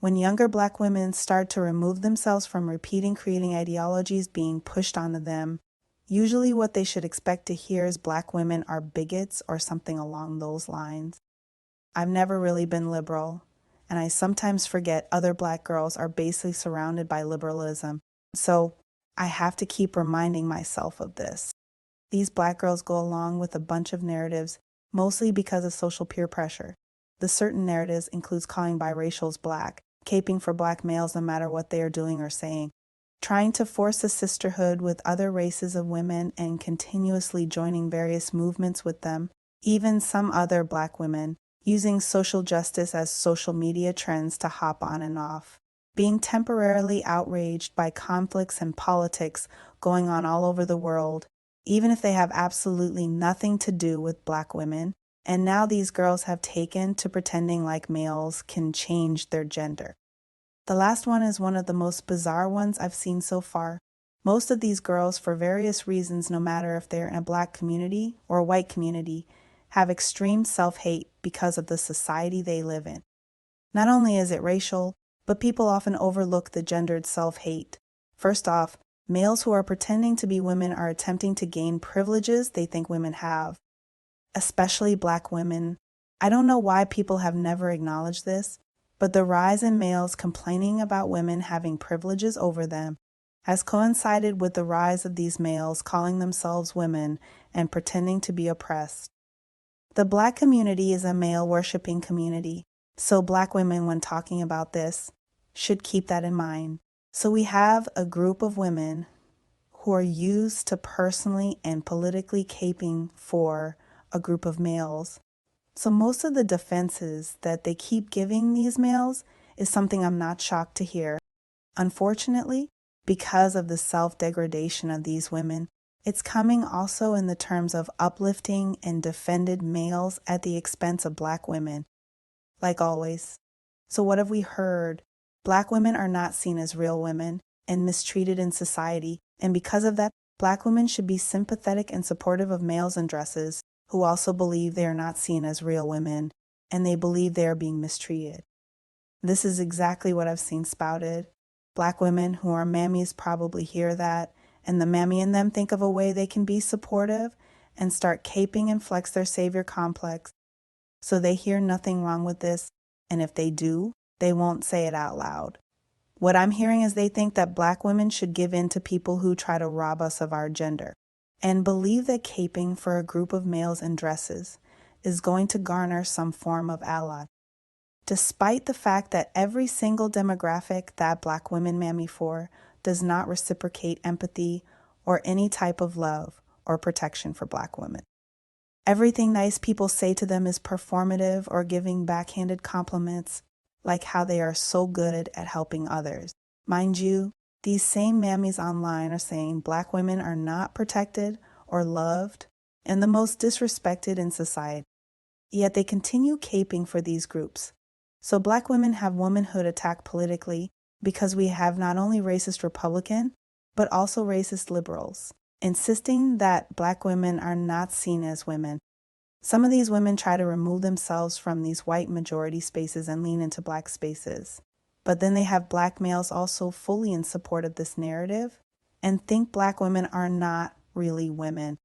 When younger Black women start to remove themselves from repeating creating ideologies being pushed onto them, usually what they should expect to hear is Black women are bigots or something along those lines. I've never really been liberal, and I sometimes forget other Black girls are basically surrounded by liberalism, so I have to keep reminding myself of this. These Black girls go along with a bunch of narratives, mostly because of social peer pressure. The certain narratives includes calling biracials Black, caping for Black males no matter what they are doing or saying, trying to force a sisterhood with other races of women and continuously joining various movements with them, even some other Black women, using social justice as social media trends to hop on and off, being temporarily outraged by conflicts and politics going on all over the world, even if they have absolutely nothing to do with Black women. And now these girls have taken to pretending like males can change their gender. The last one is one of the most bizarre ones I've seen so far. Most of these girls, for various reasons, no matter if they're in a Black community or a white community, have extreme self-hate because of the society they live in. Not only is it racial, but people often overlook the gendered self-hate. First off, males who are pretending to be women are attempting to gain privileges they think women have, especially Black women. I don't know why people have never acknowledged this, but the rise in males complaining about women having privileges over them has coincided with the rise of these males calling themselves women and pretending to be oppressed. The Black community is a male-worshipping community, so Black women, when talking about this, should keep that in mind. So we have a group of women who are used to personally and politically caping for a group of males. So most of the defenses that they keep giving these males is something I'm not shocked to hear. Unfortunately, because of the self-degradation of these women, it's coming also in the terms of uplifting and defended males at the expense of Black women, like always. So what have we heard? Black women are not seen as real women and mistreated in society, and because of that, Black women should be sympathetic and supportive of males in dresses who also believe they are not seen as real women, and they believe they are being mistreated. This is exactly what I've seen spouted. Black women who are mammies probably hear that, and the mammy in them think of a way they can be supportive and start caping and flex their savior complex. So they hear nothing wrong with this, and if they do, they won't say it out loud. What I'm hearing is they think that Black women should give in to people who try to rob us of our gender, and believe that caping for a group of males in dresses is going to garner some form of ally. Despite the fact that every single demographic that Black women mammy for does not reciprocate empathy or any type of love or protection for Black women. Everything nice people say to them is performative or giving backhanded compliments, like how they are so good at helping others. Mind you, these same mammies online are saying Black women are not protected or loved and the most disrespected in society. Yet they continue caping for these groups. So Black women have womanhood attacked politically because we have not only racist Republican, but also racist liberals, insisting that Black women are not seen as women. Some of these women try to remove themselves from these white majority spaces and lean into Black spaces. But then they have Black males also fully in support of this narrative and think Black women are not really women,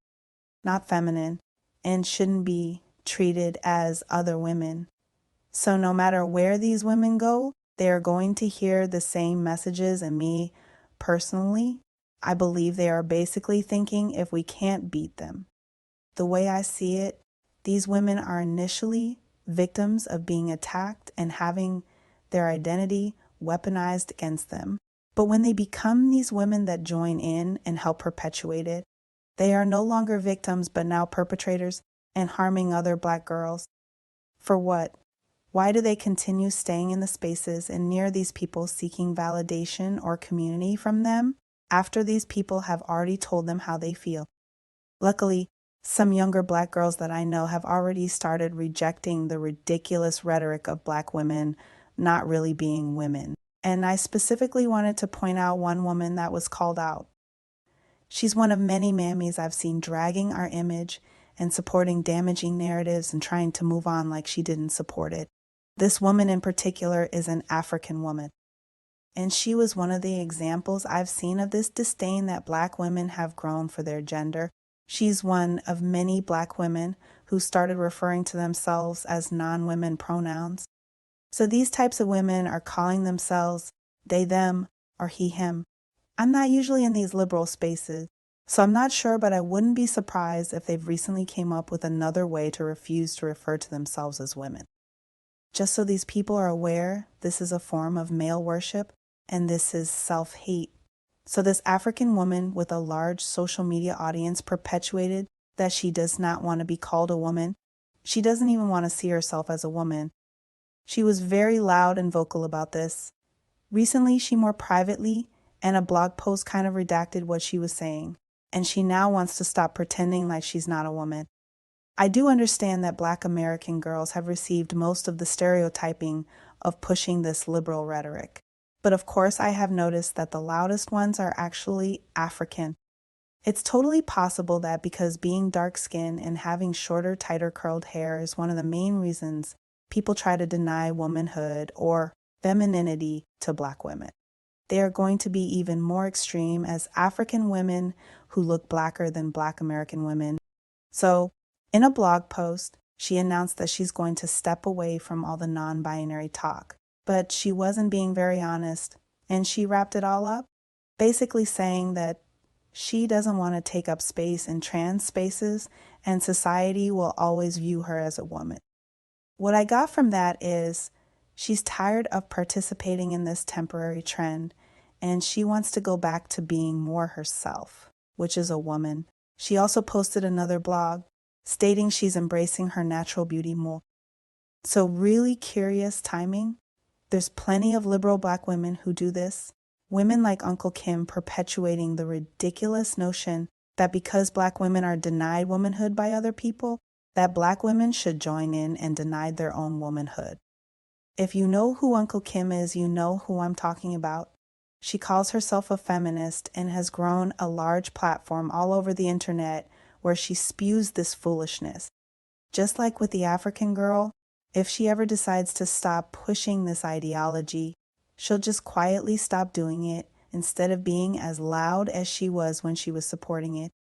not feminine, and shouldn't be treated as other women. So no matter where these women go, they are going to hear the same messages, and me, personally, I believe they are basically thinking if we can't beat them. The way I see it, these women are initially victims of being attacked and having their identity weaponized against them. But when they become these women that join in and help perpetuate it, they are no longer victims but now perpetrators and harming other Black girls. For what? Why do they continue staying in the spaces and near these people seeking validation or community from them after these people have already told them how they feel? Luckily, some younger Black girls that I know have already started rejecting the ridiculous rhetoric of Black women not really being women. And I specifically wanted to point out one woman that was called out. She's one of many mammies I've seen dragging our image and supporting damaging narratives and trying to move on like she didn't support it. This woman in particular is an African woman, and she was one of the examples I've seen of this disdain that Black women have grown for their gender. She's one of many Black women who started referring to themselves as non-women pronouns. So these types of women are calling themselves they, them, or he, him. I'm not usually in these liberal spaces, so I'm not sure, but I wouldn't be surprised if they've recently came up with another way to refuse to refer to themselves as women. Just so these people are aware, this is a form of male worship, and this is self-hate. So this African woman with a large social media audience perpetuated that she does not want to be called a woman. She doesn't even want to see herself as a woman. She was very loud and vocal about this. Recently, she more privately and a blog post kind of redacted what she was saying, and she now wants to stop pretending like she's not a woman. I do understand that Black American girls have received most of the stereotyping of pushing this liberal rhetoric. But of course, I have noticed that the loudest ones are actually African. It's totally possible that because being dark-skinned and having shorter, tighter curled hair is one of the main reasons people try to deny womanhood or femininity to Black women. They are going to be even more extreme as African women who look Blacker than Black American women. So, in a blog post, she announced that she's going to step away from all the non-binary talk. But she wasn't being very honest, and she wrapped it all up, basically saying that she doesn't want to take up space in trans spaces, and society will always view her as a woman. What I got from that is she's tired of participating in this temporary trend, and she wants to go back to being more herself, which is a woman. She also posted another blog stating she's embracing her natural beauty more. So really curious timing. There's plenty of liberal Black women who do this. Women like Uncle Kim perpetuating the ridiculous notion that because Black women are denied womanhood by other people, that Black women should join in and deny their own womanhood. If you know who Uncle Kim is, you know who I'm talking about. She calls herself a feminist and has grown a large platform all over the internet where she spews this foolishness. Just like with the African girl, if she ever decides to stop pushing this ideology, she'll just quietly stop doing it instead of being as loud as she was when she was supporting it.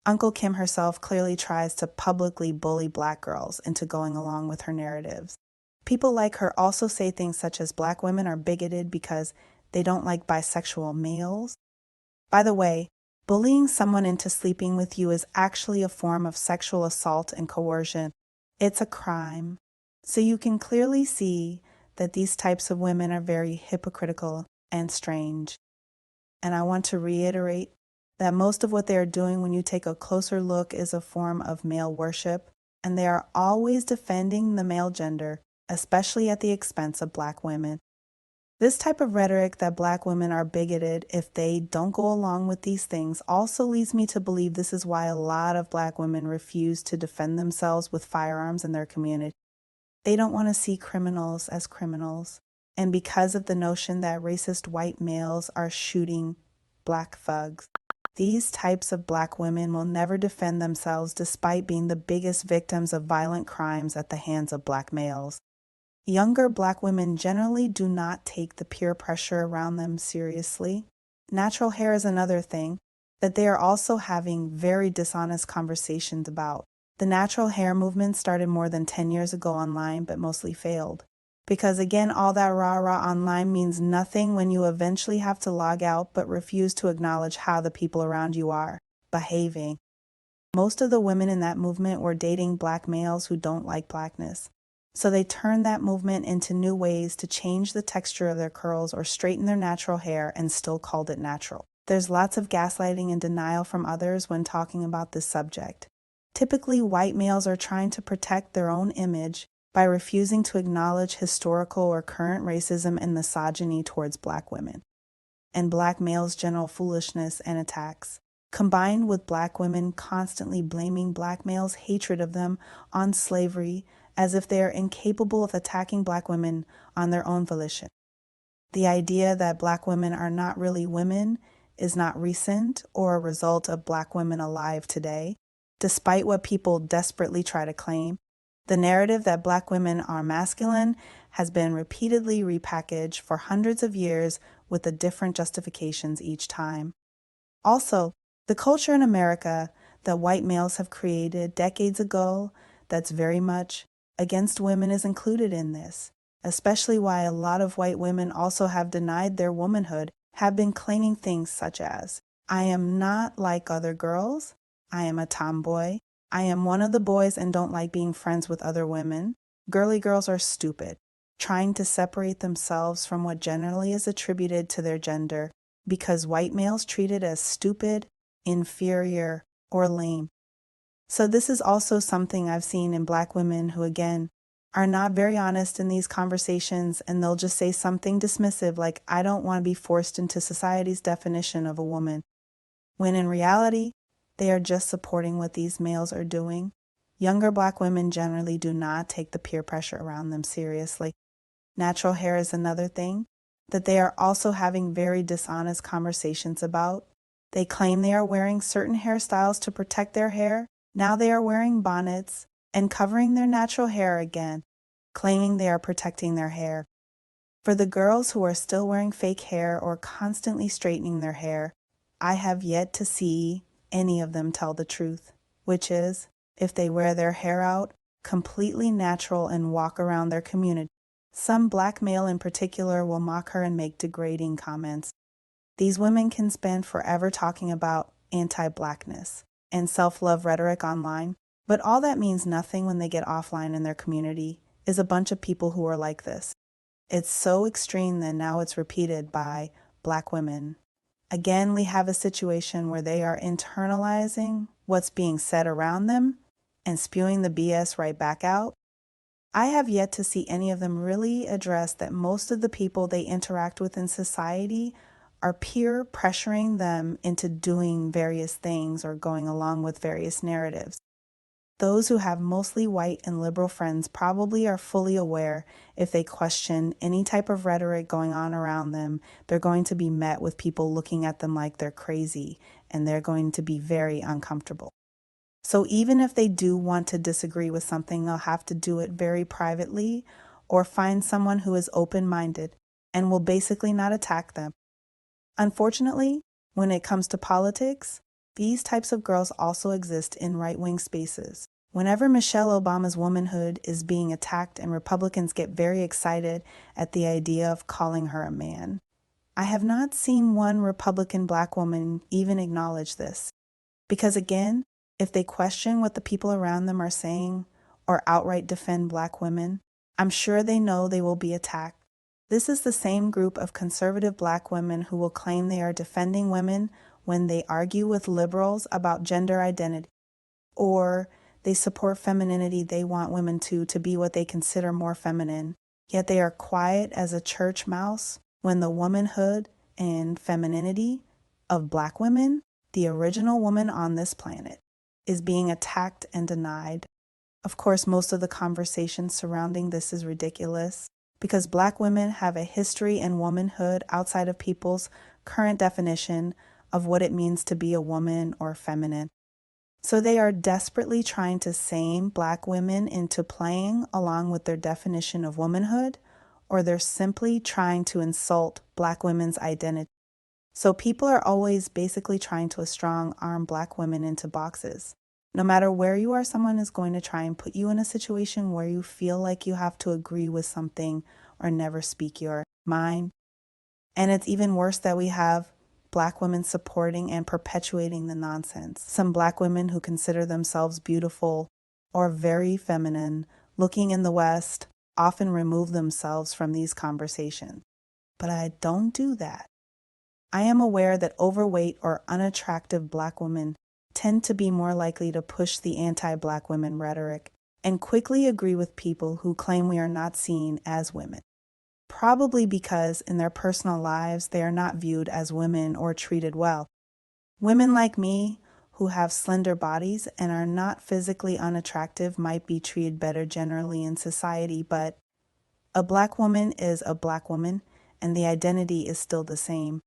Uncle Kim herself clearly tries to publicly bully Black girls into going along with her narratives. People like her also say things such as Black women are bigoted because they don't like bisexual males. By the way, bullying someone into sleeping with you is actually a form of sexual assault and coercion. It's a crime. So you can clearly see that these types of women are very hypocritical and strange. And I want to reiterate that most of what they are doing when you take a closer look is a form of male worship, and they are always defending the male gender, especially at the expense of Black women. This type of rhetoric that Black women are bigoted if they don't go along with these things also leads me to believe this is why a lot of Black women refuse to defend themselves with firearms in their community. They don't want to see criminals as criminals. And because of the notion that racist white males are shooting Black thugs, these types of Black women will never defend themselves despite being the biggest victims of violent crimes at the hands of Black males. Younger Black women generally do not take the peer pressure around them seriously. Natural hair is another thing that they are also having very dishonest conversations about. The natural hair movement started more than 10 years ago online, but mostly failed. Because again, all that rah-rah online means nothing when you eventually have to log out but refuse to acknowledge how the people around you are behaving. Most of the women in that movement were dating Black males who don't like Blackness. So they turned that movement into new ways to change the texture of their curls or straighten their natural hair and still called it natural. There's lots of gaslighting and denial from others when talking about this subject. Typically, white males are trying to protect their own image by refusing to acknowledge historical or current racism and misogyny towards Black women. And Black males' general foolishness and attacks, combined with Black women constantly blaming Black males' hatred of them on slavery as if they are incapable of attacking Black women on their own volition. The idea that Black women are not really women is not recent or a result of Black women alive today, despite what people desperately try to claim. The narrative that Black women are masculine has been repeatedly repackaged for hundreds of years with the different justifications each time. Also, the culture in America that white males have created decades ago that's very much against women is included in this, especially why a lot of white women also have denied their womanhood, have been claiming things such as, I am not like other girls, I am a tomboy, I am one of the boys and don't like being friends with other women, girly girls are stupid, trying to separate themselves from what generally is attributed to their gender because white males treat it as stupid, inferior, or lame. So this is also something I've seen in Black women who, again, are not very honest in these conversations, and they'll just say something dismissive like, I don't want to be forced into society's definition of a woman, when in reality, they are just supporting what these males are doing. Younger Black women generally do not take the peer pressure around them seriously. Natural hair is another thing that they are also having very dishonest conversations about. They claim they are wearing certain hairstyles to protect their hair. Now they are wearing bonnets and covering their natural hair again, claiming they are protecting their hair. For the girls who are still wearing fake hair or constantly straightening their hair, I have yet to see any of them tell the truth, which is, if they wear their hair out completely natural and walk around their community, some Black male in particular will mock her and make degrading comments. These women can spend forever talking about anti-Blackness and self-love rhetoric online, but all that means nothing when they get offline in their community is a bunch of people who are like this. It's so extreme that now it's repeated by Black women. Again, we have a situation where they are internalizing what's being said around them and spewing the BS right back out. I have yet to see any of them really address that most of the people they interact with in society are peer pressuring them into doing various things or going along with various narratives. Those who have mostly white and liberal friends probably are fully aware if they question any type of rhetoric going on around them, they're going to be met with people looking at them like they're crazy, and they're going to be very uncomfortable. So even if they do want to disagree with something, they'll have to do it very privately or find someone who is open-minded and will basically not attack them. Unfortunately, when it comes to politics, these types of girls also exist in right-wing spaces. Whenever Michelle Obama's womanhood is being attacked and Republicans get very excited at the idea of calling her a man, I have not seen one Republican Black woman even acknowledge this. Because again, if they question what the people around them are saying or outright defend Black women, I'm sure they know they will be attacked. This is the same group of conservative Black women who will claim they are defending women when they argue with liberals about gender identity, or they support femininity. They want women to be what they consider more feminine, yet they are quiet as a church mouse when the womanhood and femininity of Black women, the original woman on this planet, is being attacked and denied. Of course, most of the conversation surrounding this is ridiculous because Black women have a history in womanhood outside of people's current definition of what it means to be a woman or feminine. So they are desperately trying to shame Black women into playing along with their definition of womanhood, or they're simply trying to insult Black women's identity. So people are always basically trying to strong-arm Black women into boxes. No matter where you are, someone is going to try and put you in a situation where you feel like you have to agree with something or never speak your mind. And it's even worse that we have Black women supporting and perpetuating the nonsense. Some Black women who consider themselves beautiful or very feminine, looking in the West, often remove themselves from these conversations. But I don't do that. I am aware that overweight or unattractive Black women tend to be more likely to push the anti-Black women rhetoric and quickly agree with people who claim we are not seen as women. Probably because in their personal lives they are not viewed as women or treated well. Women like me, who have slender bodies and are not physically unattractive, might be treated better generally in society, but a Black woman is a Black woman, and the identity is still the same.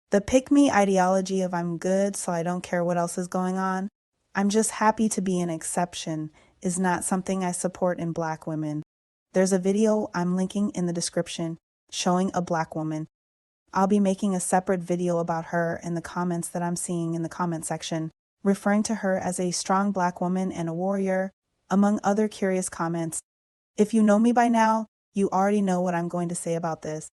The pick-me ideology of I'm good so I don't care what else is going on, I'm just happy to be an exception is not something I support in Black women. There's a video I'm linking in the description showing a Black woman. I'll be making a separate video about her in the comments that I'm seeing in the comment section, referring to her as a strong Black woman and a warrior, among other curious comments. If you know me by now, you already know what I'm going to say about this.